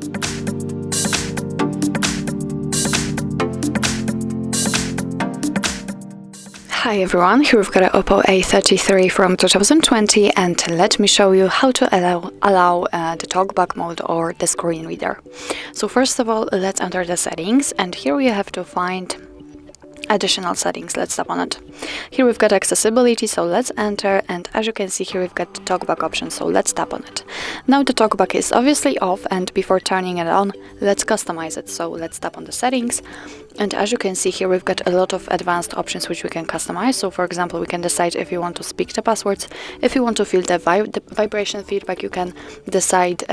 Hi everyone, here we've got an OPPO A33 from 2020, and let me show you how to allow the TalkBack mode or the screen reader. So first of all, let's enter the settings, and here we have to find additional settings. Let's tap on it. Here we've got accessibility, so let's enter, and as you can see here we've got the TalkBack option, so let's tap on it. Now the TalkBack is obviously off, and before turning it on, let's customize it. So let's tap on the settings, and as you can see here we've got a lot of advanced options which we can customize. So for example, we can decide if you want to speak the passwords, if you want to feel the vibration feedback, you can decide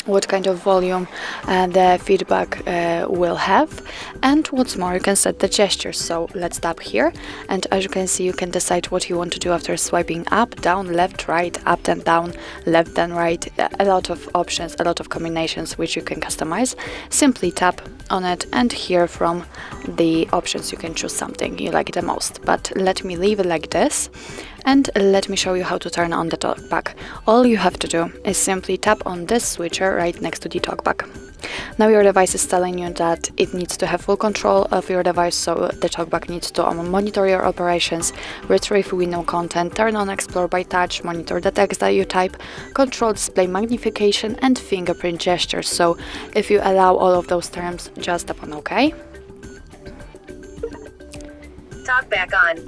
what kind of volume the feedback will have, and what's more, you can set the gestures. So let's tap here, and as you can see you can decide what you want to do after swiping up, down, left, right, up then down, left then right. A lot of options, a lot of combinations which you can customize. Simply tap on it, and here from the options you can choose something you like the most, but let me leave it like this, and let me show you how to turn on the TalkBack. All you have to do is simply tap on this switcher right next to the TalkBack. Now your device is telling you that it needs to have full control of your device, so the TalkBack needs to monitor your operations, retrieve window content, turn on Explore by touch, monitor the text that you type, control display magnification and fingerprint gestures. So if you allow all of those terms, just tap on OK. TalkBack on.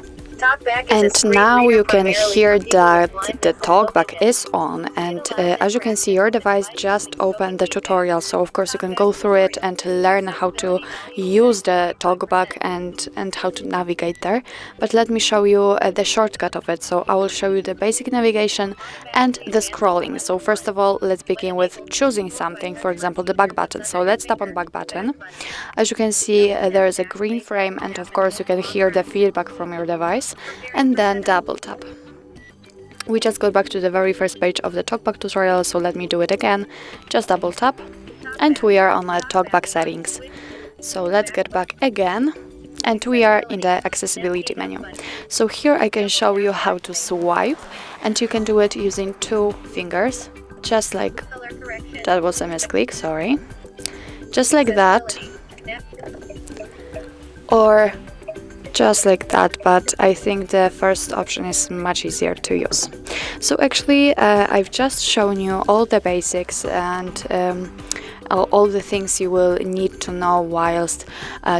And now you can hear that the TalkBack is on, and as you can see your device just opened the tutorial, so of course you can go through it and learn how to use the TalkBack and how to navigate there. But let me show you the shortcut of it. So I will show you the basic navigation and the scrolling. So first of all, let's begin with choosing something, for example the back button. So let's tap on back button. As you can see there is a green frame, and of course you can hear the feedback from your device. And then double tap. We just got back to the very first page of the TalkBack tutorial, so let me do it again. Just double tap, and we are on the TalkBack settings. So let's get back again, and we are in the accessibility menu. So here I can show you how to swipe, and you can do it using 2 fingers, just like that was a misclick, sorry. Just like that, or just like that, but I think the first option is much easier to use. So actually I've just shown you all the basics and all the things you will need to know whilst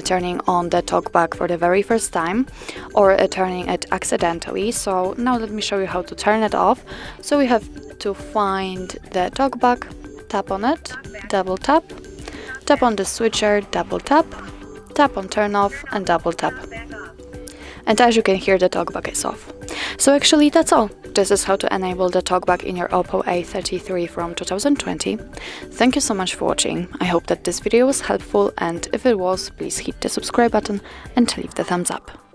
turning on the TalkBack for the very first time, or turning it accidentally. So now let me show you how to turn it off. So we have to find the TalkBack, tap on it, double tap, tap on the switcher, double tap, tap on turn off and double tap. And as you can hear, the TalkBack is off. So actually that's all. This is how to enable the TalkBack in your OPPO A33 from 2020. Thank you so much for watching. I hope that this video was helpful, and if it was, please hit the subscribe button and leave the thumbs up.